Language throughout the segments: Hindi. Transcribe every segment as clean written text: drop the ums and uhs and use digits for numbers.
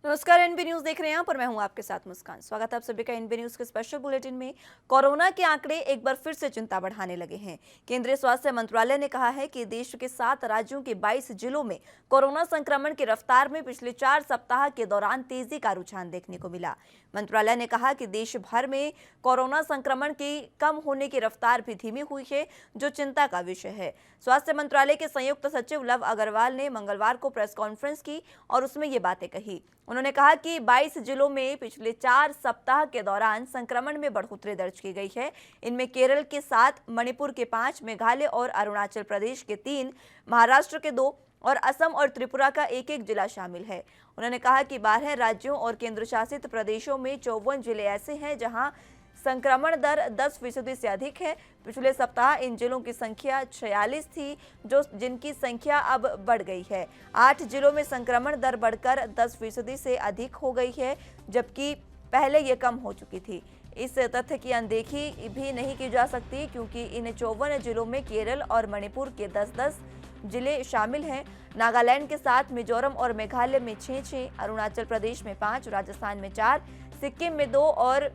नमस्कार, एनबी न्यूज देख रहे हैं आप और मैं हूं आपके साथ मुस्कान। स्वागत है आप सभी का एनबी न्यूज के स्पेशल बुलेटिन में। कोरोना के आंकड़े एक बार फिर से चिंता बढ़ाने लगे हैं। केंद्रीय स्वास्थ्य मंत्रालय ने कहा है कि देश के 7 राज्यों के 22 जिलों में कोरोना संक्रमण की रफ्तार में पिछले 4 सप्ताह के दौरान तेजी का रुझान देखने को मिला। मंत्रालय ने कहा कि देश भर में कोरोना संक्रमण की कम होने की रफ्तार भी धीमी हुई है, जो चिंता का विषय है। स्वास्थ्य मंत्रालय के संयुक्त सचिव लव अग्रवाल ने मंगलवार को प्रेस कॉन्फ्रेंस की और उसमें ये बातें कही। उन्होंने कहा कि 22 जिलों में पिछले 4 सप्ताह के दौरान संक्रमण में बढ़ोतरी दर्ज की गई है। इनमें केरल के 7, मणिपुर के 5, मेघालय और अरुणाचल प्रदेश के 3, महाराष्ट्र के 2 और असम और त्रिपुरा का एक जिला शामिल है। उन्होंने कहा कि 12 राज्यों और केंद्र शासित प्रदेशों में 54 जिले ऐसे हैं जहां संक्रमण दर 10% से अधिक है। पिछले सप्ताह इन जिलों की संख्या 46 थी, जिनकी संख्या अब बढ़ गई है। 8 जिलों में संक्रमण दर बढ़कर 10% से अधिक हो गई है, जबकि पहले ये कम हो चुकी थी। इस तथ्य की अनदेखी भी नहीं की जा सकती, क्योंकि इन 54 जिलों में केरल और मणिपुर के 10-10 जिले शामिल हैं। नागालैंड के साथ मिजोरम और मेघालय में 6-6, अरुणाचल प्रदेश में 5, राजस्थान में 4, सिक्किम में 2 और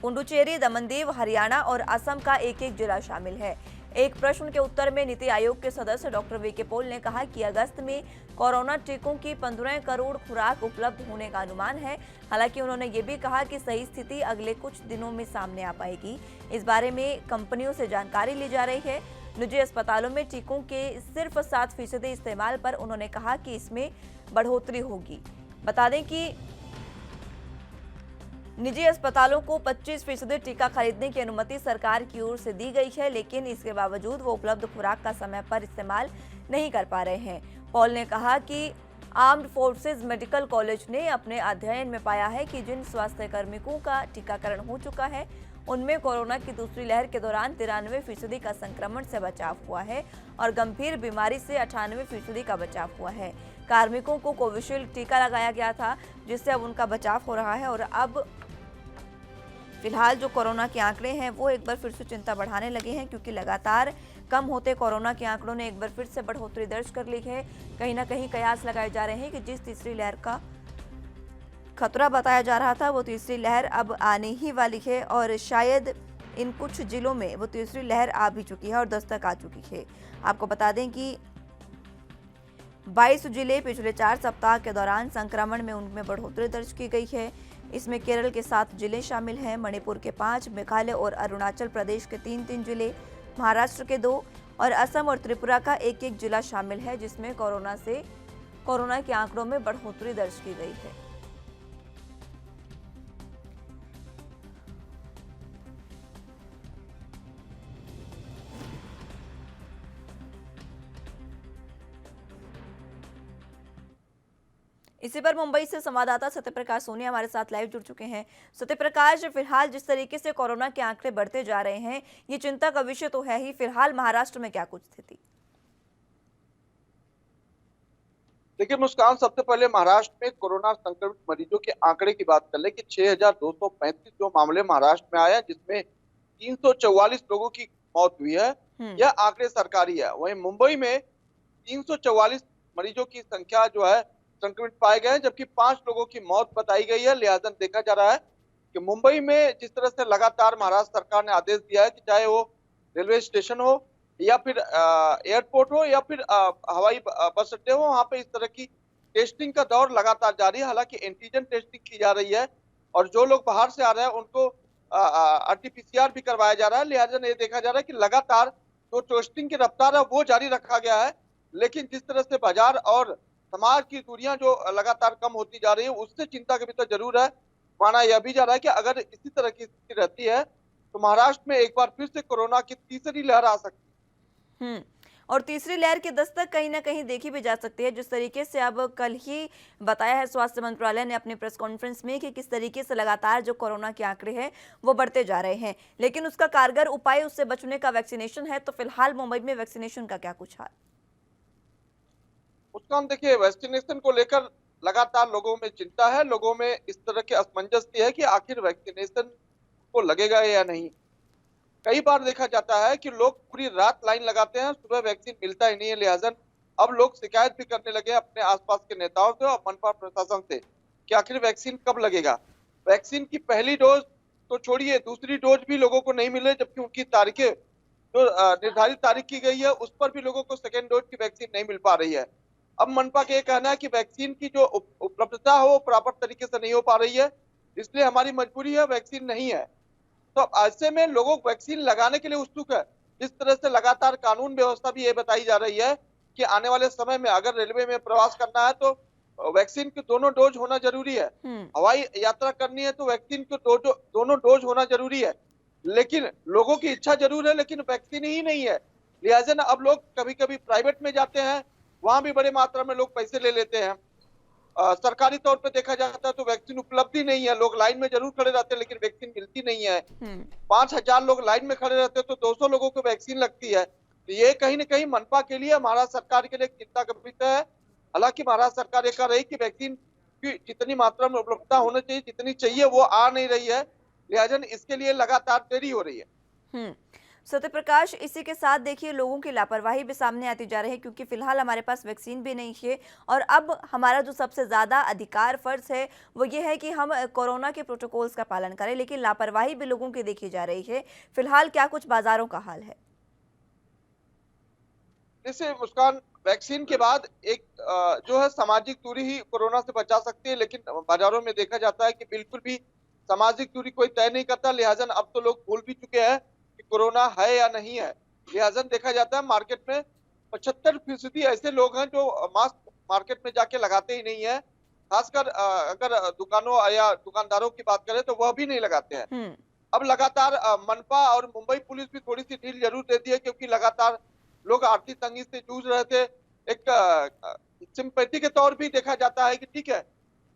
पुडुचेरी, दमनदीव, हरियाणा और असम का एक जिला शामिल है। एक प्रश्न के उत्तर में नीति आयोग के सदस्य डॉक्टर वीके पॉल ने कहा कि अगस्त में कोरोना टीकों की 15 करोड़ खुराक उपलब्ध होने का अनुमान है। हालांकि उन्होंने ये भी कहा कि सही स्थिति अगले कुछ दिनों में सामने आ पाएगी। इस बारे में कंपनियों से जानकारी ली जा रही है। निजी अस्पतालों में टीकों के सिर्फ 7% इस्तेमाल पर उन्होंने कहा कि इसमें बढ़ोतरी होगी। बता दें कि निजी अस्पतालों को 25% टीका खरीदने की अनुमति सरकार की ओर से दी गई है, लेकिन इसके बावजूद वो उपलब्ध खुराक का समय पर इस्तेमाल नहीं कर पा रहे हैं। पॉल ने कहा कि आर्म्ड फोर्सेज मेडिकल कॉलेज ने अपने अध्ययन में पाया है कि जिन स्वास्थ्य कार्मिकों का टीकाकरण हो चुका है, उनमें कोरोना की दूसरी लहर के दौरान 93% का संक्रमण से बचाव हुआ है और गंभीर बीमारी से 98% का बचाव हुआ है। कार्मिकों को कोविशील्ड टीका लगाया गया था, जिससे अब उनका बचाव हो रहा है और अब फिलहाल जो कोरोना के आंकड़े हैं वो एक बार फिर से चिंता बढ़ाने लगे हैं, क्योंकि लगातार कम होते कोरोना के आंकड़ों ने एक बार फिर से बढ़ोतरी दर्ज कर ली है। कहीं ना कहीं कयास लगाए जा रहे हैं कि जिस तीसरी लहर का खतरा बताया जा रहा था, वो तीसरी लहर अब आने ही वाली है और शायद इन कुछ जिलों में वो तीसरी लहर आ भी चुकी है और दस्तक आ चुकी है। आपको बता दें कि 22 जिले पिछले 4 सप्ताह के दौरान संक्रमण में उनमें बढ़ोतरी दर्ज की गई है। इसमें केरल के 7 जिले शामिल हैं, मणिपुर के 5, मेघालय और अरुणाचल प्रदेश के 3-3 जिले, महाराष्ट्र के 2 और असम और त्रिपुरा का एक जिला शामिल है, जिसमें कोरोना के आंकड़ों में बढ़ोतरी दर्ज की गई है। इसी पर मुंबई से संवाददाता सत्यप्रकाश सोनी हमारे साथ लाइव जुड़ चुके हैं। सत्यप्रकाश, फिलहाल जिस तरीके से कोरोना के आंकड़े बढ़ते जा रहे हैं, ये चिंता का विषय तो है ही। फिलहाल महाराष्ट्र में क्या कुछ स्थिति? देखिए मुस्कान, सबसे पहले महाराष्ट्र में कोरोना संक्रमित मरीजों के आंकड़े की बात कर ले कि 6,235 जो मामले महाराष्ट्र में आए हैं, जिसमें 344 लोगों की मौत हुई है। यह आंकड़े सरकारी है। वहीं मुंबई में 344 मरीजों की संख्या जो है संक्रमित पाए गए हैं, जबकि 5 लोगों की मौत बताई गई है। लिहाजा देखा जा रहा है कि मुंबई में जिस तरह से लगातार महाराष्ट्र सरकार ने आदेश दिया है कि चाहे वो रेलवे स्टेशन हो या फिर एयरपोर्ट हो या फिर हवाई बस अड्डे हो, वहां पे इस तरह की टेस्टिंग का दौर लगातार जारी है। हालांकि एंटीजन टेस्टिंग की जा रही है और जो लोग बाहर से आ रहे हैं उनको आरटीपीसीआर भी करवाया जा रहा है। लिहाजा ये देखा जा रहा है कि लगातार जो टेस्टिंग की रफ्तार है वो जारी रखा गया है। लेकिन जिस तरह से बाजार और समाज की दूरियां जो लगातार कम होती जा रही है, उससे चिंता का विषय जरूर है। माना यह भी जा रहा है कि अगर इसी तरह की स्थिति रहती है तो महाराष्ट्र में एक बार फिर से कोरोना की तीसरी लहर आ सकती है। और तीसरी लहर की दस्तक कहीं ना कहीं देखी भी जा सकती है, जिस तरीके से अब कल ही बताया है स्वास्थ्य मंत्रालय ने अपनी प्रेस कॉन्फ्रेंस में कि किस तरीके से लगातार जो कोरोना के आंकड़े हैं वो बढ़ते जा रहे हैं, लेकिन उसका कारगर उपाय उससे बचने का वैक्सीनेशन है। तो फिलहाल मुंबई में वैक्सीनेशन का क्या कुछ हाल? उसका हम देखिए, वैक्सीनेशन को लेकर लगातार लोगों में चिंता है। लोगों में इस तरह की असमंजस है कि आखिर वैक्सीनेशन को लगेगा या नहीं। कई बार देखा जाता है कि लोग पूरी रात लाइन लगाते हैं, सुबह वैक्सीन मिलता ही नहीं है। लिहाजा अब लोग शिकायत भी करने लगे हैं अपने आसपास के नेताओं से और मनपा प्रशासन से कि आखिर वैक्सीन कब लगेगा। वैक्सीन की पहली डोज तो छोड़िए, दूसरी डोज भी लोगों को नहीं मिले, जबकि उनकी तारीखें जो निर्धारित तारीख की गई है उस पर भी लोगों को सेकेंड डोज की वैक्सीन नहीं मिल पा रही है। अब मनपा का ये कहना है कि वैक्सीन की जो उपलब्धता हो वो प्रॉपर तरीके से नहीं हो पा रही है, इसलिए हमारी मजबूरी है, वैक्सीन नहीं है। तो अब ऐसे में लोगों को वैक्सीन लगाने के लिए उत्सुक है। जिस तरह से लगातार कानून व्यवस्था भी ये बताई जा रही है कि आने वाले समय में अगर रेलवे में प्रवास करना है तो वैक्सीन के दोनों डोज होना जरूरी है। हम्म। हवाई यात्रा करनी है तो वैक्सीन के दोनों डोज होना जरूरी है। लेकिन लोगों की इच्छा जरूर है, लेकिन वैक्सीन ही नहीं है। लिहाजा ना अब लोग कभी कभी प्राइवेट में जाते हैं, वहां भी बड़े मात्रा में लोग पैसे ले लेते हैं। सरकारी तौर पे देखा जाता है तो वैक्सीन उपलब्ध ही नहीं है, लोग लाइन में जरूर खड़े रहते हैं लेकिन वैक्सीन मिलती नहीं है। हम्म। 5,000 लोग लाइन में खड़े रहते हैं तो 200 लोगों को वैक्सीन लगती है। तो ये कहीं ना कहीं मनपा के लिए, महाराष्ट्र सरकार के लिए चिंता का विषय है। हालांकि महाराष्ट्र सरकार ये कह रही कि वैक्सीन की जितनी मात्रा में उपलब्धता होनी चाहिए, जितनी चाहिए वो आ नहीं रही है, लिहाजा इसके लिए लगातार देरी हो रही है। हम्म। सत्यप्रकाश, इसी के साथ देखिए लोगों की लापरवाही भी सामने आती जा रही है, क्योंकि फिलहाल हमारे पास वैक्सीन भी नहीं है और अब हमारा जो सबसे ज़्यादा अधिकार फर्ज है वो ये है कि हम कोरोना के प्रोटोकॉल्स का पालन करें, लेकिन लापरवाही भी लोगों की देखी जा रही है। फिलहाल क्या कुछ बाजारों का हाल है? जैसे मुस्कान, वैक्सीन के बाद एक जो है सामाजिक दूरी ही कोरोना से बचा सकती है, लेकिन बाजारों में देखा जाता है कि बिल्कुल भी सामाजिक दूरी कोई तय नहीं करता। लिहाजा अब तो लोग भूल भी चुके हैं कि कोरोना है या नहीं है। लिहाजा देखा जाता है मार्केट में 75% ऐसे लोग हैं जो मास्क मार्केट में जाके लगाते ही नहीं है। खासकर अगर दुकानों या दुकानदारों की बात करें तो वह भी नहीं लगाते हैं। हम्म। अब लगातार मनपा और मुंबई पुलिस भी थोड़ी सी ढील जरूर देती है, क्योंकि लगातार लोग आर्थिक तंगी से जूझ रहे थे। एक सिंपैथी के तौर भी देखा जाता है कि ठीक है,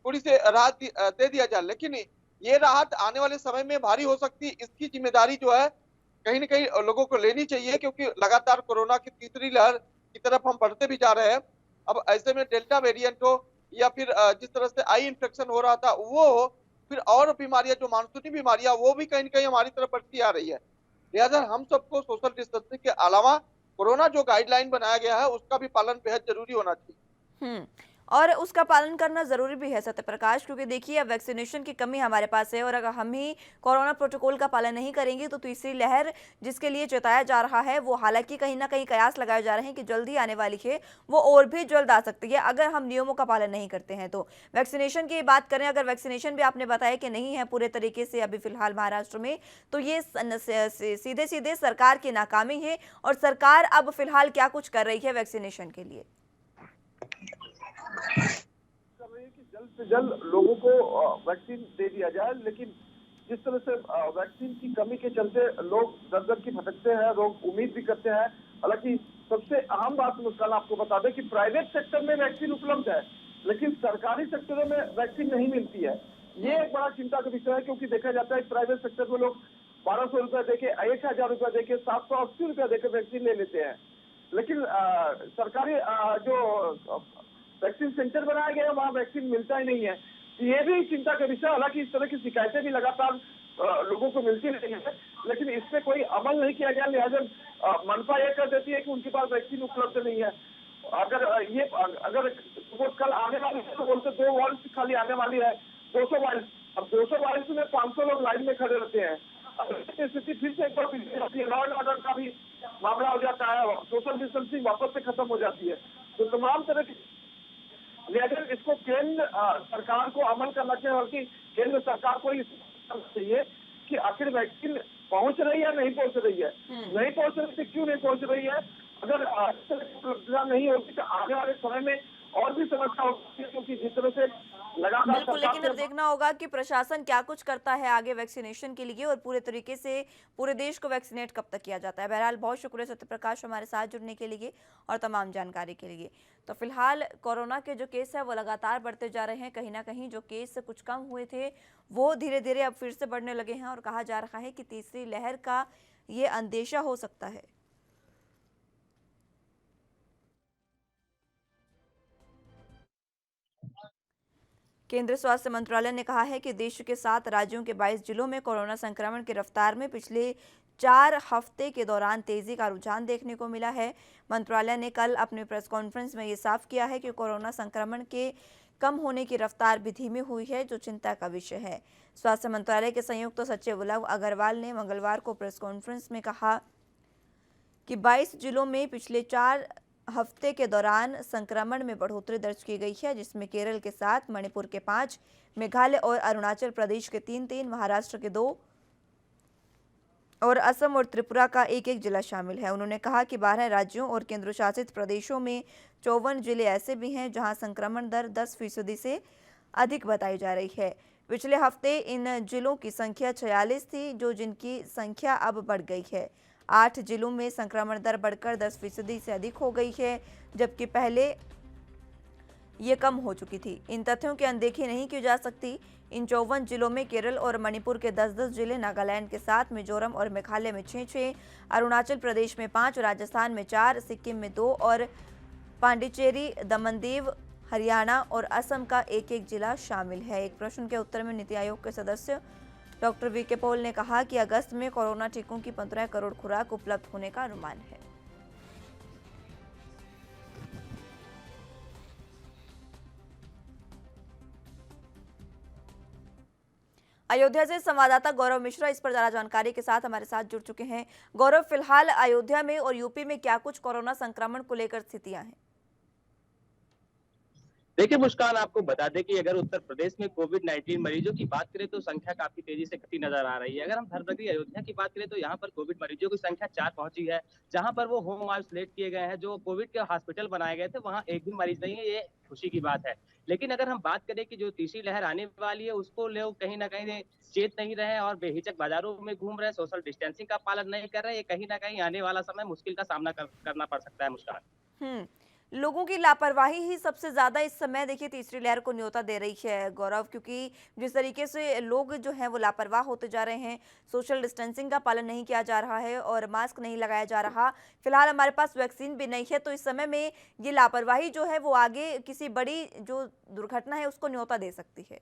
थोड़ी सी राहत दे दिया जाए, लेकिन ये राहत आने वाले समय में भारी हो सकती है। इसकी जिम्मेदारी जो है कहीं ना कहीं लोगों को लेनी चाहिए, क्योंकि लगातार कोरोना की तीसरी लहर की तरफ हम बढ़ते भी जा रहे हैं। अब ऐसे में डेल्टा वेरिएंट हो या फिर जिस तरह से आई इन्फेक्शन हो रहा था वो हो, फिर और बीमारियां जो मानसूनी बीमारियां वो भी कहीं ना कहीं हमारी तरफ बढ़ती आ रही है। लिहाजा हम सबको सोशल डिस्टेंसिंग के अलावा कोरोना जो गाइडलाइन बनाया गया है उसका भी पालन बेहद जरूरी होना चाहिए। हम्म। और उसका पालन करना जरूरी भी है सत्यप्रकाश, क्योंकि देखिए अब वैक्सीनेशन की कमी हमारे पास है और अगर हम ही कोरोना प्रोटोकॉल का पालन नहीं करेंगे तो तीसरी लहर जिसके लिए चेताया जा रहा है वो हालांकि कहीं ना कहीं कयास लगाए जा रहे हैं कि जल्दी आने वाली है, वो और भी जल्द आ सकती है अगर हम नियमों का पालन नहीं करते हैं। तो वैक्सीनेशन की बात करें, अगर वैक्सीनेशन भी आपने बताया कि नहीं है पूरे तरीके से अभी फिलहाल महाराष्ट्र में, तो ये सीधे सीधे सरकार की नाकामी है। और सरकार अब फिलहाल क्या कुछ कर रही है वैक्सीनेशन के लिए? कर रही है कि जल्द से जल्द लोगों को वैक्सीन दे दिया जाए, लेकिन जिस तरह से वैक्सीन की कमी के चलते लोग दर दर की भटकते हैं, लोग उम्मीद भी करते हैं। हालांकि सबसे अहम बात मुस्कान आपको बता दें कि प्राइवेट सेक्टर में वैक्सीन उपलब्ध है, लेकिन सरकारी सेक्टरों में वैक्सीन नहीं मिलती है। ये एक बड़ा चिंता का विषय है, क्योंकि देखा जाता है प्राइवेट सेक्टर में लोग 1200 रुपया देके, 1000 रुपया देके, 780 रुपया देकर वैक्सीन ले लेते हैं। लेकिन सरकारी जो वैक्सीन सेंटर बनाया गया है वहाँ वैक्सीन मिलता ही नहीं है। ये भी चिंता का विषय। हालांकि इस तरह की शिकायतें भी लगातार लोगों को मिलती रही है, लेकिन इस पे कोई अमल नहीं किया गया। लिहाजा मनपा ये कर देती है कि उनके पास वैक्सीन उपलब्ध नहीं है। अगर वो कल आने वाली है तो बोलते 2 वॉल्स खाली आने वाली है, 200 वॉल्स। अब 200 वॉल्स में 500 लोग लाइन में खड़े रहते हैं। स्थिति फिर से एक बार बिगड़ जाती है, लॉ एंड ऑर्डर का भी मामला हो जाता है, सोशल डिस्टेंसिंग वापस से खत्म हो जाती है। तो तमाम तरह की लेकिन इसको केंद्र सरकार को अमल करना चाहिए, बल्कि केंद्र सरकार को इस चाहिए कि आखिर वैक्सीन पहुंच रही है नहीं पहुंच रही है। नहीं पहुंच रही थी, क्यों नहीं पहुंच रही है? अगर उपलब्धता नहीं होती तो आने वाले समय में और भी समस्या होती है, क्योंकि जिस तरह से लगातार बिल्कुल, लेकिन अब देखना होगा कि प्रशासन क्या कुछ करता है आगे वैक्सीनेशन के लिए और पूरे तरीके से पूरे देश को वैक्सीनेट कब तक किया जाता है। बहरहाल बहुत शुक्रिया सत्यप्रकाश हमारे साथ जुड़ने के लिए और तमाम जानकारी के लिए। तो फिलहाल कोरोना के जो केस है वो लगातार बढ़ते जा रहे हैं, कहीं ना कहीं जो केस कुछ कम हुए थे वो धीरे धीरे अब फिर से बढ़ने लगे हैं और कहा जा रहा है कि तीसरी लहर का ये अंदेशा हो सकता है। केंद्रीय स्वास्थ्य मंत्रालय ने कहा है कि देश के 7 राज्यों के 22 जिलों में कोरोना संक्रमण की रफ्तार में पिछले 4 हफ्ते के दौरान तेजी का रुझान देखने को मिला है। मंत्रालय ने कल अपनी प्रेस कॉन्फ्रेंस में ये साफ किया है कि कोरोना संक्रमण के कम होने की रफ्तार भी धीमी हुई है, जो चिंता का विषय है। स्वास्थ्य मंत्रालय के संयुक्त सचिव लव अग्रवाल ने मंगलवार को प्रेस कॉन्फ्रेंस में कहा कि 22 जिलों में पिछले 4 हफ्ते के दौरान संक्रमण में बढ़ोतरी दर्ज की गई है, जिसमें केरल के 7, मणिपुर के 5, मेघालय और अरुणाचल प्रदेश के 3, महाराष्ट्र के 2 और असम और त्रिपुरा का 1 जिला शामिल है। उन्होंने कहा कि 12 राज्यों और केंद्र शासित प्रदेशों में 54 जिले ऐसे भी हैं जहां संक्रमण दर 10% से अधिक बताई जा रही है। पिछले हफ्ते इन जिलों की संख्या 46 थी, जिनकी संख्या अब बढ़ गई है। 8 जिलों में संक्रमण दर बढ़कर 10% से अधिक हो गई है, जबकि पहले ये कम हो चुकी थी। इन तथ्यों की अनदेखी नहीं की जा सकती। इन 54 जिलों में केरल और मणिपुर के 10-10 जिले, नागालैंड के 7, मिजोरम और मेघालय में 6-6, अरुणाचल प्रदेश में 5, राजस्थान में 4, सिक्किम में 2 और पांडिचेरी, दमन दीव, हरियाणा और असम का 1 जिला शामिल है। एक प्रश्न के उत्तर में नीति आयोग के सदस्य डॉक्टर वी.के. पॉल ने कहा कि अगस्त में कोरोना टीकों की 15 करोड़ खुराक उपलब्ध होने का अनुमान है। अयोध्या से संवाददाता गौरव मिश्रा इस पर ज्यादा जानकारी के साथ हमारे साथ जुड़ चुके हैं। गौरव, फिलहाल अयोध्या में और यूपी में क्या कुछ कोरोना संक्रमण को लेकर स्थितियां हैं? देखिए मुस्कान, आपको बता दें कि अगर उत्तर प्रदेश में कोविड-19 मरीजों की बात करें तो संख्या काफी तेजी से घटती नजर आ रही है। अगर हम धर्मनगरी अयोध्या की बात करें तो यहाँ पर कोविड मरीजों की संख्या 4 पहुंची है, जहां पर वो होम आइसोलेट किए गए हैं। जो कोविड के हॉस्पिटल बनाए गए थे वहां एक भी मरीज नहीं है, ये खुशी की बात है। लेकिन अगर हम बात करें कि जो तीसरी लहर आने वाली है, उसको लोग कहीं ना कहीं चेत नहीं रहे और बेहिचक बाजारों में घूम रहे, सोशल डिस्टेंसिंग का पालन नहीं कर रहे। ये कहीं ना कहीं आने वाला समय मुश्किल का सामना करना पड़ सकता है मुस्कान। लोगों की लापरवाही ही सबसे ज्यादा इस समय देखिए तीसरी लहर को न्योता दे रही है गौरव, क्योंकि जिस तरीके से लोग जो हैं वो लापरवाह होते जा रहे हैं, सोशल डिस्टेंसिंग का पालन नहीं किया जा रहा है और मास्क नहीं लगाया जा रहा। फिलहाल हमारे पास वैक्सीन भी नहीं है, तो इस समय में ये लापरवाही जो है वो आगे किसी बड़ी जो दुर्घटना है उसको न्योता दे सकती है।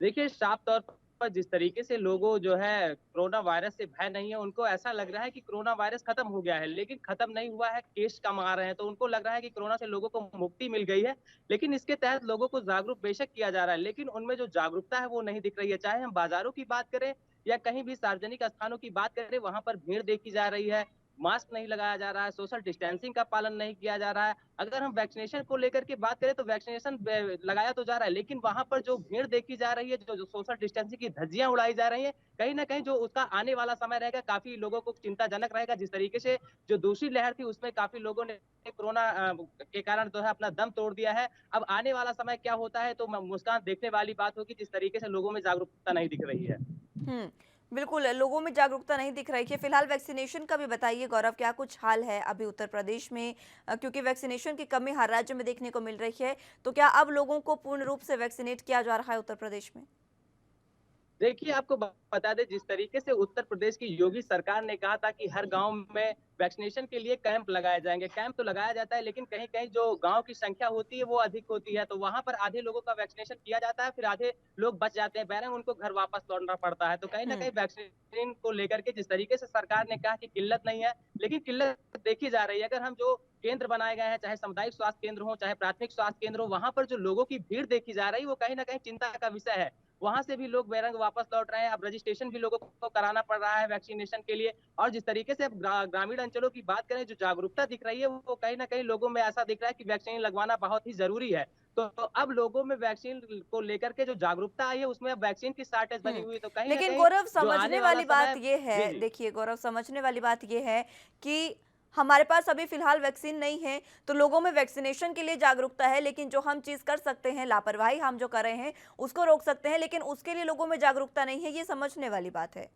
देखिए साफ तौर पर जिस तरीके से लोगों जो है कोरोना वायरस से भय नहीं है, उनको ऐसा लग रहा है कि कोरोना वायरस खत्म हो गया है, लेकिन खत्म नहीं हुआ है, केस कम आ रहे हैं। तो उनको लग रहा है कि कोरोना से लोगों को मुक्ति मिल गई है, लेकिन इसके तहत लोगों को जागरूक बेशक किया जा रहा है, लेकिन उनमें जो जागरूकता है वो नहीं दिख रही है। चाहे हम बाजारों की बात करें या कहीं भी सार्वजनिक स्थानों की बात करें, वहां पर भीड़ देखी जा रही है, मास्क नहीं लगाया जा रहा है, सोशल डिस्टेंसिंग का पालन नहीं किया जा रहा है। अगर हम वैक्सीनेशन को लेकर के बात करें तो वैक्सीनेशन लगाया तो जा रहा है, लेकिन वहां पर जो भीड़ देखी जा रही है, जो सोशल डिस्टेंसिंग की धज्जियां उड़ाई जा रही है, कहीं ना कहीं जो उसका आने वाला समय रहेगा काफी लोगों को चिंताजनक रहेगा। जिस तरीके से जो दूसरी लहर थी उसमें काफी लोगों ने कोरोना के कारण जो है अपना दम तोड़ दिया है। अब आने वाला समय क्या होता है तो मुस्कान, देखने वाली बात होगी जिस तरीके से लोगों में जागरूकता नहीं दिख रही है। बिल्कुल, लोगों में जागरूकता नहीं दिख रही है। फिलहाल वैक्सीनेशन का भी बताइए गौरव, क्या कुछ हाल है अभी उत्तर प्रदेश में, क्योंकि वैक्सीनेशन की कमी हर राज्य में देखने को मिल रही है, तो क्या अब लोगों को पूर्ण रूप से वैक्सीनेट किया जा रहा है उत्तर प्रदेश में? देखिए आपको बता दें, जिस तरीके से उत्तर प्रदेश की योगी सरकार ने कहा था कि हर गांव में वैक्सीनेशन के लिए कैंप लगाए जाएंगे। कैंप तो लगाया जाता है, लेकिन कहीं कहीं जो गांव की संख्या होती है वो अधिक होती है, तो वहां पर आधे लोगों का वैक्सीनेशन किया जाता है, फिर आधे लोग बच जाते हैं, बैरंग उनको घर वापस लौटना पड़ता है। तो कहीं ना कहीं वैक्सीन को लेकर के जिस तरीके से सरकार ने कहा कि किल्लत नहीं है, लेकिन किल्लत देखी जा रही है। अगर हम जो केंद्र बनाए गए हैं, चाहे सामुदायिक स्वास्थ्य केंद्र हो, चाहे प्राथमिक स्वास्थ्य केंद्र हो, वहां पर जो लोगों की भीड़ देखी जा रही है वो कहीं ना कहीं चिंता का विषय है। वहां से भी लोग बेरंग वापस लौट रहे हैं। अब रजिस्ट्रेशन भी लोगों को कराना पड़ रहा है वैक्सीनेशन के लिए। और जिस तरीके से अब ग्रामीण अंचलों की बात करें, जो जागरूकता दिख रही है वो कहीं ना कहीं लोगों में ऐसा दिख रहा है कि वैक्सीन लगवाना बहुत ही जरूरी है। तो अब लोगों में वैक्सीन को लेकर के जो जागरूकता आई है उसमें अब वैक्सीन की शॉर्टेज बनी हुई है। तो कहीं ना लेकिन कहीं गौरव, जो समझने आने वाली वाला बात समय, ये है, जी जी, देखिए गौरव, समझने वाली बात ये है कि हमारे पास अभी फिलहाल वैक्सीन नहीं है, तो लोगों में वैक्सीनेशन के लिए जागरूकता है, लेकिन जो हम चीज कर सकते हैं, लापरवाही हम जो कर रहे हैं उसको रोक सकते हैं, लेकिन उसके लिए लोगों में जागरूकता नहीं है, ये समझने वाली बात है।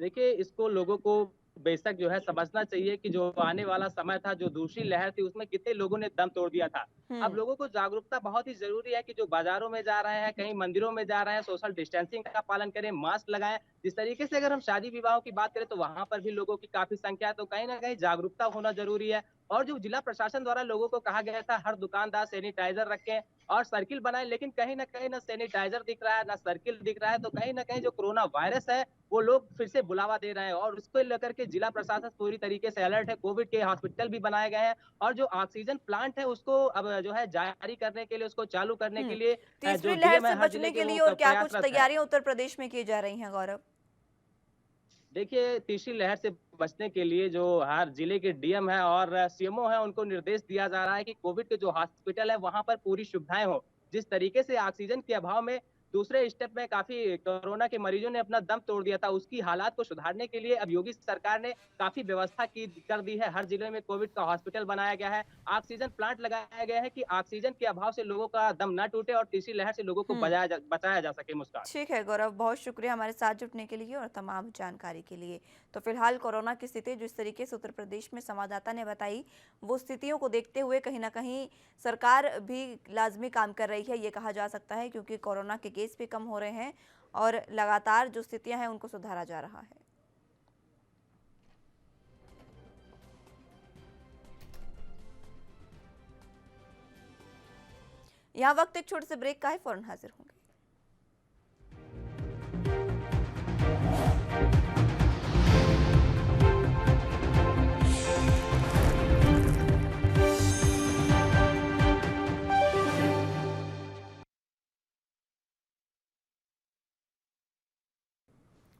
देखिए इसको लोगों को बेशक जो है समझना चाहिए कि जो आने वाला समय था, जो दूसरी लहर थी, उसमें कितने लोगों ने दम तोड़ दिया था। अब लोगों को जागरूकता बहुत ही जरूरी है कि जो बाजारों में जा रहे हैं, कहीं मंदिरों में जा रहे हैं, सोशल डिस्टेंसिंग का पालन करें, मास्क लगाएं। जिस तरीके से अगर हम शादी विवाहों की बात करें तो वहां पर भी लोगों की काफी संख्या है, तो कहीं ना कहीं जागरूकता होना जरूरी है। और जो जिला प्रशासन द्वारा लोगों को कहा गया था हर दुकानदार सैनिटाइजर रखें और सर्किल बनाए, लेकिन कहीं ना सैनिटाइजर दिख रहा है ना सर्किल दिख रहा है। तो कहीं ना कहीं जो कोरोना वायरस है वो लोग फिर से बुलावा दे रहे हैं और उसको लेकर के जिला प्रशासन पूरी तरीके से अलर्ट है। कोविड के हॉस्पिटल भी बनाए गए हैं और जो ऑक्सीजन प्लांट है उसको अब जो है जारी करने के लिए, उसको चालू करने के लिए जो तीसरी लहर डीएम से है हर बचने जिले के के लिए वो और क्या कुछ प्रयासरत है। तैयारियां उत्तर प्रदेश में की जा रही हैं, गौरव? देखिए, तीसरी लहर से बचने के लिए जो हर जिले के डीएम है और सीएमओ है, उनको निर्देश दिया जा रहा है कि कोविड के जो हॉस्पिटल है, वहाँ पर पूरी सुविधाएँ हों। जिस तरीके से ऑक्सीजन के अभाव में दूसरे स्टेप में काफ़ी कोरोना के मरीजों ने अपना दम तोड़ दिया था, उसकी हालात को सुधारने के लिए अब योगी सरकार ने काफ़ी व्यवस्था की कर दी है। हर जिले में कोविड का हॉस्पिटल बनाया गया है, ऑक्सीजन प्लांट लगाया गया है कि ऑक्सीजन के अभाव से लोगों का दम ना टूटे और तीसरी लहर से लोगों को हम्म बचाया जा सके। मुस्कान। ठीक है गौरव, बहुत शुक्रिया हमारे साथ जुड़ने के लिए और तमाम जानकारी के लिए। तो फिलहाल कोरोना की स्थिति जिस तरीके से उत्तर प्रदेश में संवाददाता ने बताई, वो स्थितियों को देखते हुए कहीं ना कहीं सरकार भी लाजमी काम कर रही है, ये कहा जा सकता है, क्योंकि कोरोना के केस भी कम हो रहे हैं और लगातार जो स्थितियां हैं उनको सुधारा जा रहा है। यहाँ वक्त एक छोटे से ब्रेक का है, फौरन हाजिर होंगे।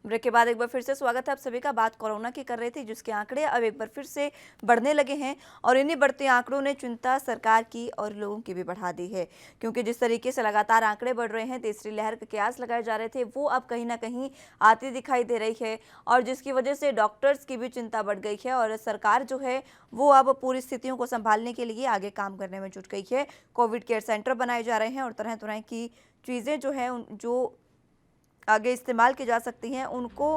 ब्रेक के बाद एक बार फिर से स्वागत है आप सभी का। बात कोरोना की कर रहे थे, जिसके आंकड़े अब एक बार फिर से बढ़ने लगे हैं और इन्हीं बढ़ते आंकड़ों ने चिंता सरकार की और लोगों की भी बढ़ा दी है, क्योंकि जिस तरीके से लगातार आंकड़े बढ़ रहे हैं, तीसरी लहर के कयास लगाए जा रहे थे, वो अब कहीं ना कहीं आती दिखाई दे रही है और जिसकी वजह से डॉक्टर्स की भी चिंता बढ़ गई है और सरकार जो है वो अब पूरी स्थितियों को संभालने के लिए आगे काम करने में जुट गई है। कोविड केयर सेंटर बनाए जा रहे हैं और तरह तरह की चीज़ें जो है जो आगे इस्तेमाल की जा सकती हैं, उनको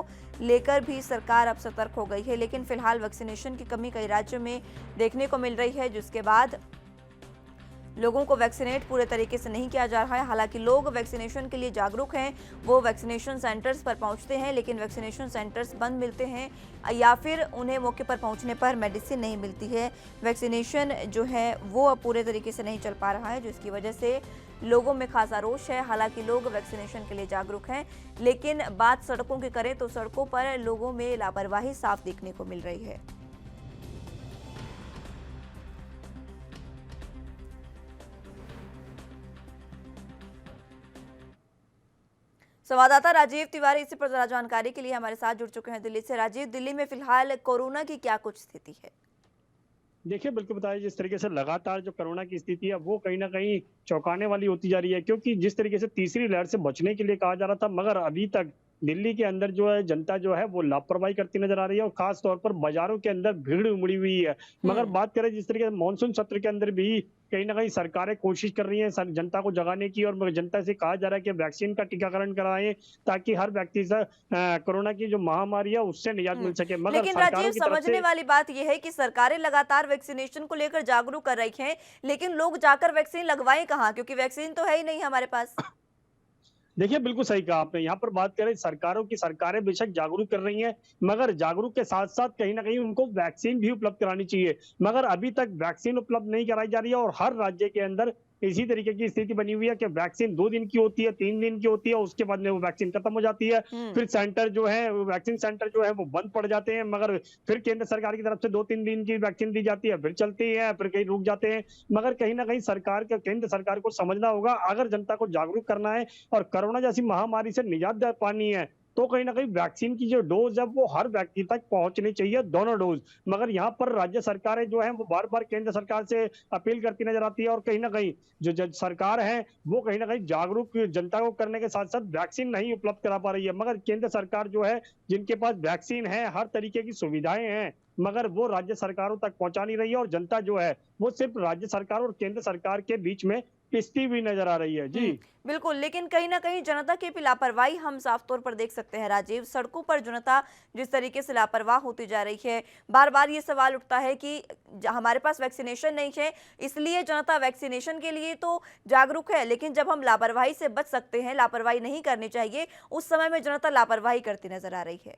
लेकर भी सरकार अब सतर्क हो गई है। लेकिन फिलहाल वैक्सीनेशन की कमी कई राज्यों में देखने को मिल रही है, जिसके बाद लोगों को वैक्सीनेट पूरे तरीके से नहीं किया जा रहा है। हालांकि लोग वैक्सीनेशन के लिए जागरूक हैं, वो वैक्सीनेशन सेंटर्स पर पहुंचते हैं, लेकिन वैक्सीनेशन सेंटर्स बंद मिलते हैं या फिर उन्हें मौके पर पहुंचने पर मेडिसिन नहीं मिलती है। वैक्सीनेशन जो है वो अब पूरे तरीके से नहीं चल पा रहा है, जिसकी वजह से लोगों में खासा रोष है। हालांकि लोग वैक्सीनेशन के लिए जागरूक हैं, लेकिन बात सड़कों की करें तो सड़कों पर लोगों में लापरवाही साफ देखने को मिल रही है। संवाददाता राजीव तिवारी इसी पर जरा जानकारी के लिए हमारे साथ जुड़ चुके हैं दिल्ली से। राजीव, दिल्ली में फिलहाल कोरोना की क्या कुछ स्थिति है? देखिए, बिल्कुल बताइए, जिस तरीके से लगातार जो कोरोना की स्थिति है वो कहीं ना कहीं चौंकाने वाली होती जा रही है, क्योंकि जिस तरीके से तीसरी लहर से बचने के लिए कहा जा रहा था, मगर अभी तक दिल्ली के अंदर जो है जनता जो है वो लापरवाही करती नजर आ रही है और खास तौर पर बाजारों के अंदर भीड़ उमड़ी हुई है। मगर बात करें जिस तरीके से मानसून सत्र के अंदर भी कहीं ना कहीं सरकारें कोशिश कर रही हैं जनता को जगाने की और जनता से कहा जा रहा है कि वैक्सीन का टीकाकरण कराएं, ताकि हर व्यक्ति से कोरोना की जो महामारी है उससे निजात मिल सके। मगर लेकिन राजीव, समझने वाली बात यह है कि सरकारें लगातार वैक्सीनेशन को लेकर जागरूक कर रही हैं, लेकिन लोग जाकर वैक्सीन लगवाएं कहां, क्योंकि वैक्सीन तो है ही नहीं हमारे पास। देखिए, बिल्कुल सही कहा आपने। यहाँ पर बात करें सरकारों की, सरकारें बेशक जागरूक कर रही हैं, मगर जागरूक के साथ साथ कहीं ना कहीं उनको वैक्सीन भी उपलब्ध करानी चाहिए। मगर अभी तक वैक्सीन उपलब्ध नहीं कराई जा रही है और हर राज्य के अंदर इसी तरीके की स्थिति बनी हुई है कि वैक्सीन 2 दिन की होती है, 3 दिन की होती है, उसके बाद में वो वैक्सीन खत्म हो जाती है। फिर सेंटर जो है, वैक्सीन सेंटर जो है वो बंद पड़ जाते हैं, मगर फिर केंद्र सरकार की तरफ से 2-3 दिन की वैक्सीन दी जाती है, फिर चलती है, फिर कहीं रुक जाते हैं। मगर कहीं ना कहीं सरकार के, केंद्र सरकार को समझना होगा, अगर जनता को जागरूक करना है और कोरोना जैसी महामारी से निजात पानी है, तो कहीं ना कहीं वैक्सीन की जो डोज है वो हर व्यक्ति तक पहुंचनी चाहिए, दोनों डोज। मगर यहाँ पर राज्य सरकारें जो है वो बार बार केंद्र सरकार से अपील करती नजर आती है और कहीं ना कहीं जो सरकार है वो कहीं ना कहीं जागरूक जनता को करने के साथ साथ वैक्सीन नहीं उपलब्ध करा पा रही है। मगर केंद्र सरकार जो है, जिनके पास वैक्सीन है, हर तरीके की सुविधाएं हैं, मगर वो राज्य सरकारों तक पहुंचा नहीं रही है और जनता जो है वो सिर्फ राज्य सरकार और केंद्र सरकार के बीच में पिसती हुई नजर आ रही है। जी बिल्कुल, लेकिन कहीं ना कहीं जनता की भी लापरवाही हम साफ तौर पर देख सकते हैं राजीव। सड़कों पर जनता जिस तरीके से लापरवाह होती जा रही है, बार बार ये सवाल उठता है कि हमारे पास वैक्सीनेशन नहीं है, इसलिए जनता वैक्सीनेशन के लिए तो जागरूक है, लेकिन जब हम लापरवाही से बच सकते हैं, लापरवाही नहीं करनी चाहिए, उस समय में जनता लापरवाही करती नजर आ रही है।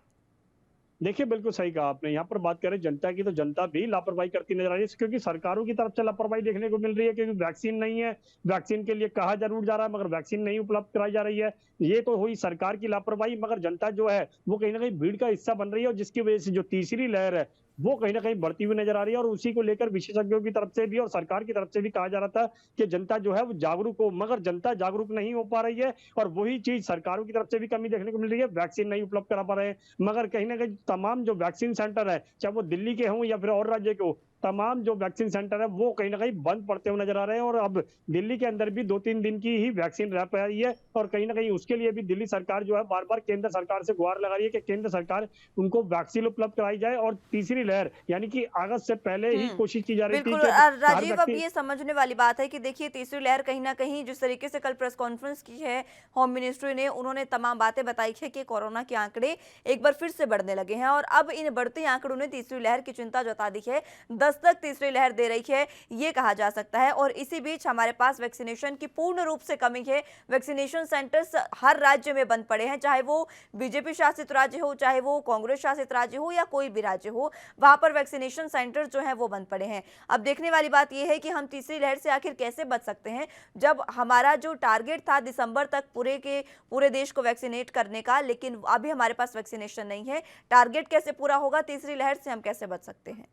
देखिए, बिल्कुल सही कहा आपने। यहाँ पर बात करें जनता की, तो जनता भी लापरवाही करती नज़र आ रही है, क्योंकि सरकारों की तरफ से लापरवाही देखने को मिल रही है, क्योंकि वैक्सीन नहीं है। वैक्सीन के लिए कहा ज़रूर जा रहा है, मगर वैक्सीन नहीं उपलब्ध कराई जा रही है। ये तो हुई सरकार की लापरवाही, मगर जनता जो है, वो कहीं न कहीं भीड़ का हिस्सा बन रही है, और जिसकी वजह से जो तीसरी लहर है, वो कहीं न कहीं बढ़ती हुई नज़र आ रही है। और उसी को लेकर विशेषज्ञों की तरफ से भी और सरकार की तरफ से भी कहा जा रहा था कि जनता जो है, वो जागरूक हो, मगर जनता जागरूक नहीं हो पा रही है। और वही चीज़ सरकारों की तरफ से भी कमी देखने को मिल रही है, वैक्सीन नहीं उपलब्ध करा पा रहे हैं। मगर कहीं न कहीं तमाम जो वैक्सीन सेंटर है, चाहे वो दिल्ली के हों या फिर और राज्य के हों, तमाम जो वैक्सीन सेंटर है, वो कहीं न कहीं बंद पड़ते हुए नज़र आ रहे हैं। और अब दिल्ली के अंदर भी 2-3 दिन की ही वैक्सीन रह पाई है, और कहीं न कहीं उसके लिए भी दिल्ली सरकार जो है, बार-बार केंद्र सरकार से गुहार लगा रही है कि केंद्र सरकार उनको वैक्सीन उपलब्ध कराई जाए, और तीसरी लहर यानी कि अगस्त से पहले ही कोशिश की जा रही थी बिल्कुल कि हर राजीव, अब व्यक्ति। ये समझने वाली बात है कि देखिए तीसरी लहर कहीं न कहीं जिस तरीके से कल प्रेस कॉन्फ्रेंस की है होम मिनिस्ट्री ने, उन्होंने तमाम बातें बताई है कि कोरोना के आंकड़े एक बार फिर से बढ़ने लगे हैं, और अब इन बढ़ते आंकड़ों ने तीसरी लहर की चिंता जता दी है, दस्तक तीसरी लहर दे रही है, ये कहा जा सकता है। और इसी बीच हमारे पास वैक्सीनेशन की पूर्ण रूप से कमी है। वैक्सीनेशन सेंटर्स हर राज्य में बंद पड़े हैं, चाहे वो बीजेपी शासित राज्य हो, चाहे वो कांग्रेस शासित राज्य हो, या कोई भी राज्य हो, वहां पर वैक्सीनेशन सेंटर जो है वो बंद पड़े हैं। अब देखने वाली बात यह है कि हम तीसरी लहर से आखिर कैसे बच सकते हैं, जब हमारा जो टारगेट था दिसंबर तक पूरे देश को वैक्सीनेट करने का, लेकिन अभी हमारे पास वैक्सीनेशन नहीं है। टारगेट कैसे पूरा होगा, तीसरी लहर से हम कैसे बच सकते हैं?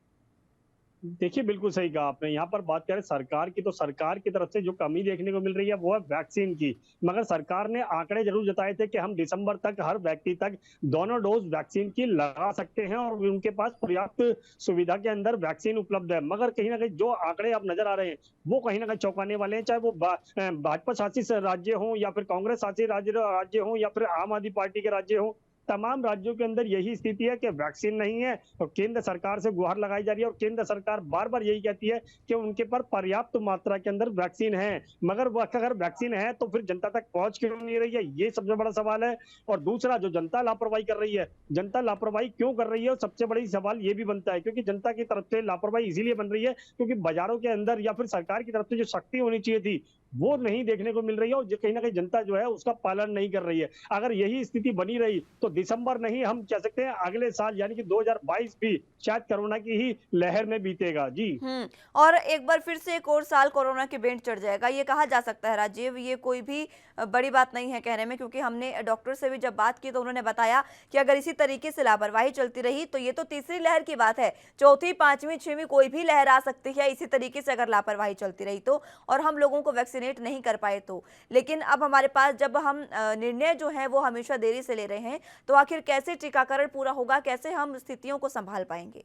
देखिए, बिल्कुल सही कहा आपने। यहाँ पर बात करें सरकार की, तो सरकार की तरफ से जो कमी देखने को मिल रही है, वो है वैक्सीन की। मगर सरकार ने आंकड़े ज़रूर जताए थे कि हम दिसंबर तक हर व्यक्ति तक दोनों डोज़ वैक्सीन की लगा सकते हैं, और उनके पास पर्याप्त सुविधा के अंदर वैक्सीन उपलब्ध है। मगर कहीं न कहीं जो आंकड़े अब नज़र आ रहे हैं, वो कहीं न कहीं चौंकाने वाले हैं, चाहे वो भाजपा शासित राज्य हों, या फिर कांग्रेस शासित राज्य हों, या फिर आम आदमी पार्टी के राज्य हों। तमाम राज्यों के अंदर यही स्थिति है कि वैक्सीन नहीं है, और केंद्र सरकार से गुहार लगाई जा रही है, और केंद्र सरकार बार-बार यही कहती है कि उनके पर पर्याप्त मात्रा के अंदर वैक्सीन है। मगर वो अगर वैक्सीन है, तो फिर जनता तक पहुंच क्यों नहीं रही है, ये सबसे बड़ा सवाल है। और दूसरा, जो जनता लापरवाही कर रही है, जनता लापरवाही क्यों कर रही है, और सबसे बड़ी सवाल ये भी बनता है, क्योंकि जनता की तरफ से लापरवाही इसीलिए बन रही है क्योंकि बाजारों के अंदर या फिर सरकार की तरफ से जो शक्ति होनी चाहिए थी, वो नहीं देखने को मिल रही है, और कहीं न कहीं जनता जो है, उसका पालन नहीं कर रही है। अगर यही स्थिति बनी रही, तो दिसंबर नहीं, हम कह सकते हैं अगले साल यानी कि 2022 भी शायद कोरोना की ही लहर में बीतेगा। जी। और एक बार फिर से एक और साल कोरोना के बेंच चढ़ जाएगा, ये कहा जा सकता है राजीव। ये कोई भी बड़ी बात नहीं है कहने में, क्योंकि हमने डॉक्टर से भी जब बात की तो उन्होंने बताया कि अगर इसी तरीके से लापरवाही चलती रही तो ये तो तीसरी लहर की बात है, चौथी, पांचवी, छठवीं कोई भी लहर आ सकती है इसी तरीके से अगर लापरवाही चलती रही तो, और हम लोगों को वैक्सीनेट नहीं कर पाए तो। लेकिन अब हमारे पास जब हम निर्णय जो है वो हमेशा देरी से ले रहे हैं, तो आखिर कैसे टीकाकरण पूरा होगा, कैसे हम स्थितियों को संभाल पाएंगे?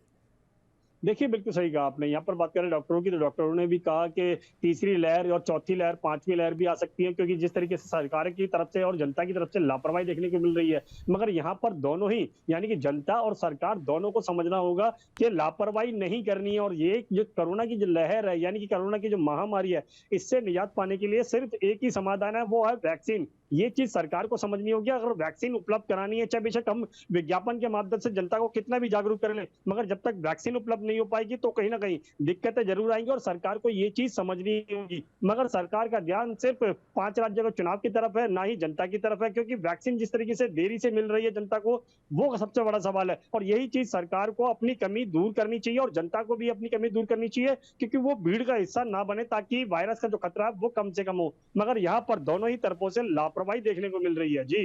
देखिए, बिल्कुल सही कहा आपने। यहाँ पर बात करें डॉक्टरों की, तो डॉक्टरों ने भी कहा कि तीसरी लहर और चौथी लहर, पांचवी लहर भी आ सकती है, क्योंकि जिस तरीके से सरकार की तरफ से और जनता की तरफ से लापरवाही देखने को मिल रही है। मगर यहाँ पर दोनों ही यानी कि जनता और सरकार दोनों को समझना होगा कि लापरवाही नहीं करनी है, और ये जो कोरोना की जो लहर है यानी कि कोरोना की जो महामारी है, इससे निजात पाने के लिए सिर्फ एक ही समाधान है, वो है वैक्सीन। ये चीज सरकार को समझनी होगी। अगर वैक्सीन उपलब्ध करानी है, चाहे बेशक हम विज्ञापन के माध्यम से जनता को कितना भी जागरूक कर लें, मगर जब तक वैक्सीन उपलब्ध नहीं हो पाएगी, तो कहीं ना कहीं दिक्कतें जरूर आएंगी, और सरकार को ये चीज समझनी होगी। मगर सरकार का ध्यान सिर्फ 5 राज्यों के चुनाव की तरफ है, ना ही जनता की तरफ है, क्योंकि वैक्सीन जिस तरीके से देरी से मिल रही है जनता को, वो सबसे बड़ा सवाल है। और यही चीज सरकार को अपनी कमी दूर करनी चाहिए, और जनता को भी अपनी कमी दूर करनी चाहिए, क्योंकि वो भीड़ का हिस्सा ना बने, ताकि वायरस का जो खतरा है वो कम से कम हो। मगर यहाँ पर दोनों ही तरफों से लापरवाही देखने को मिल रही है। जी।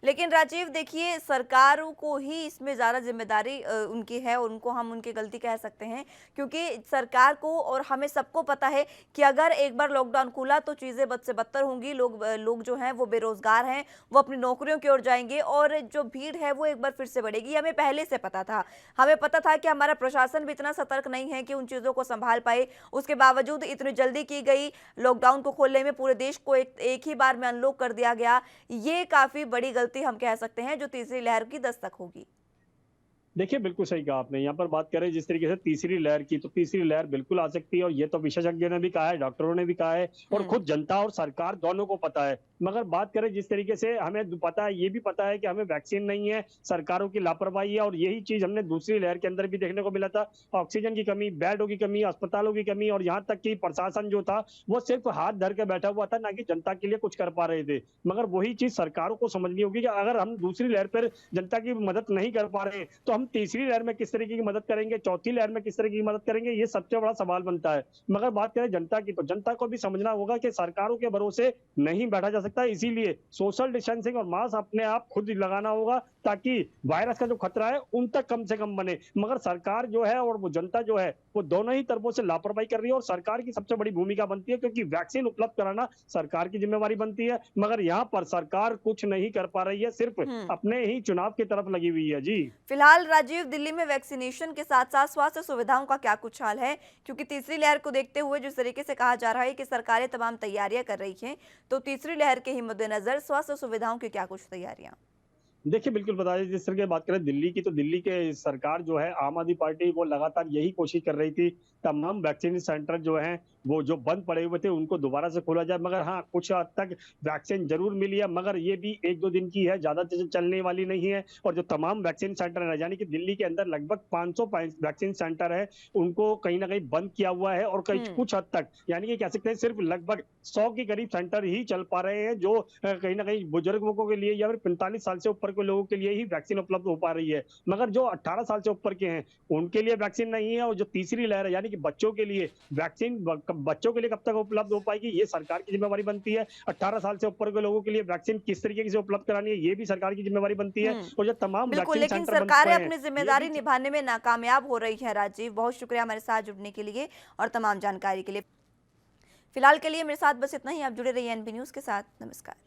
लेकिन राजीव देखिए, सरकारों को ही इसमें ज्यादा जिम्मेदारी उनकी है, और उनको हम उनकी गलती कह सकते हैं, क्योंकि सरकार को और हमें सबको पता है कि अगर एक बार लॉकडाउन खुला तो चीजें बद से बदतर होंगी। लोग जो हैं वो बेरोजगार हैं, वो अपनी नौकरियों की ओर जाएंगे, और जो भीड़ है वो एक बार फिर से बढ़ेगी। हमें पहले से पता था, हमें पता था कि हमारा प्रशासन भी इतना सतर्क नहीं है कि उन चीजों को संभाल पाए। उसके बावजूद इतनी जल्दी की गई लॉकडाउन को खोलने में, पूरे देश को एक ही बार में अनलॉक कर दिया गया। ये काफी बड़ी गलती हम कह सकते हैं, जो तीसरी लहर की दस्तक होगी। देखिए, बिल्कुल सही कहा आपने। यहाँ पर बात करें जिस तरीके से तीसरी लहर की, तो तीसरी लहर बिल्कुल आ सकती है, और ये तो विशेषज्ञों ने भी कहा है, डॉक्टरों ने भी कहा है, और खुद जनता और सरकार दोनों को पता है। मगर बात करें जिस तरीके से हमें पता है, ये भी पता है कि हमें वैक्सीन नहीं है, सरकारों की लापरवाही है, और यही चीज हमने दूसरी लहर के अंदर भी देखने को मिला था। ऑक्सीजन की कमी, बेडों की कमी, अस्पतालों की कमी, और यहाँ तक कि प्रशासन जो था वो सिर्फ हाथ धर के बैठा हुआ था, ना कि जनता के लिए कुछ कर पा रहे थे। मगर वही चीज सरकारों को समझनी होगी कि अगर हम दूसरी लहर पर जनता की मदद नहीं कर पा रहे हैं, तो हम तीसरी लहर में किस तरीके की मदद करेंगे, चौथी लहर में किस तरीके की मदद करेंगे, ये सबसे बड़ा सवाल बनता है। मगर बात करें जनता की, तो जनता को भी समझना होगा कि सरकारों के भरोसे नहीं बैठा जा सकता। इसीलिए सोशल डिस्टेंसिंग और मास्क अपने आप खुद लगाना होगा, ताकि वायरस का जो खतरा है उन तक कम से कम बने। मगर सरकार जो है और वो जनता जो है, वो दोनों ही तरफों से लापरवाही कर रही है, और सरकार की सबसे बड़ी भूमिका बनती है, क्योंकि वैक्सीन उपलब्ध कराना सरकार की जिम्मेवारी बनती है। मगर यहाँ पर सरकार कुछ नहीं कर पा रही है, सिर्फ अपने ही चुनाव की तरफ लगी हुई है। जी फिलहाल राजीव, दिल्ली में वैक्सीनेशन के साथ साथ स्वास्थ्य सुविधाओं का क्या कुछ हाल है? क्योंकि तीसरी लहर को देखते हुए जिस तरीके से कहा जा रहा है कि सरकारें तमाम तैयारियां कर रही हैं, तो तीसरी लहर के ही मद्देनजर स्वास्थ्य सुविधाओं की क्या कुछ तैयारियां? देखिए, बिल्कुल बता दें, जिस तरह की बात करें दिल्ली की, तो दिल्ली के सरकार जो है, आम आदमी पार्टी, वो लगातार यही कोशिश कर रही थी, तमाम वैक्सीन सेंटर जो हैं, वो जो बंद पड़े हुए थे, उनको दोबारा से खोला जाए। मगर हाँ, कुछ हद तक वैक्सीन जरूर मिली है, मगर ये भी 1-2 दिन की है, ज़्यादा चलने वाली नहीं है। और जो तमाम वैक्सीन सेंटर है, यानी कि दिल्ली के अंदर लगभग 500 वैक्सीन सेंटर है, उनको कहीं ना कहीं बंद किया हुआ है। और कुछ हद तक, यानी कि कह सकते हैं, सिर्फ लगभग 100 के करीब सेंटर ही चल पा रहे हैं, जो कहीं ना कहीं बुजुर्गों के लिए या फिर 45 साल से ऊपर के लोगों के लिए ही वैक्सीन उपलब्ध हो पा रही है। मगर जो 18 साल से ऊपर के हैं, उनके लिए वैक्सीन नहीं है। और जो तीसरी लहर है, यानी कि बच्चों के लिए वैक्सीन, बच्चों के लिए कब तक उपलब्ध हो पाएगी, ये सरकार की जिम्मेवारी बनती है। 18 साल से ऊपर के लोगों के लिए वैक्सीन किस तरीके से उपलब्ध करानी है, ये भी सरकार की जिम्मेवारी बनती है। और जो तमाम बिल्कुल, वैक्सीन लेकिन सेंटर बंद सरकारें पड़े हैं, अपनी ये जिम्मेदारी भी निभाने में नाकामयाब हो रही है। राजीव, बहुत शुक्रिया हमारे साथ जुड़ने के लिए और तमाम जानकारी के लिए। फिलहाल के लिए मेरे साथ बस इतना ही। आप जुड़े रहिए एनबी न्यूज के साथ। नमस्कार।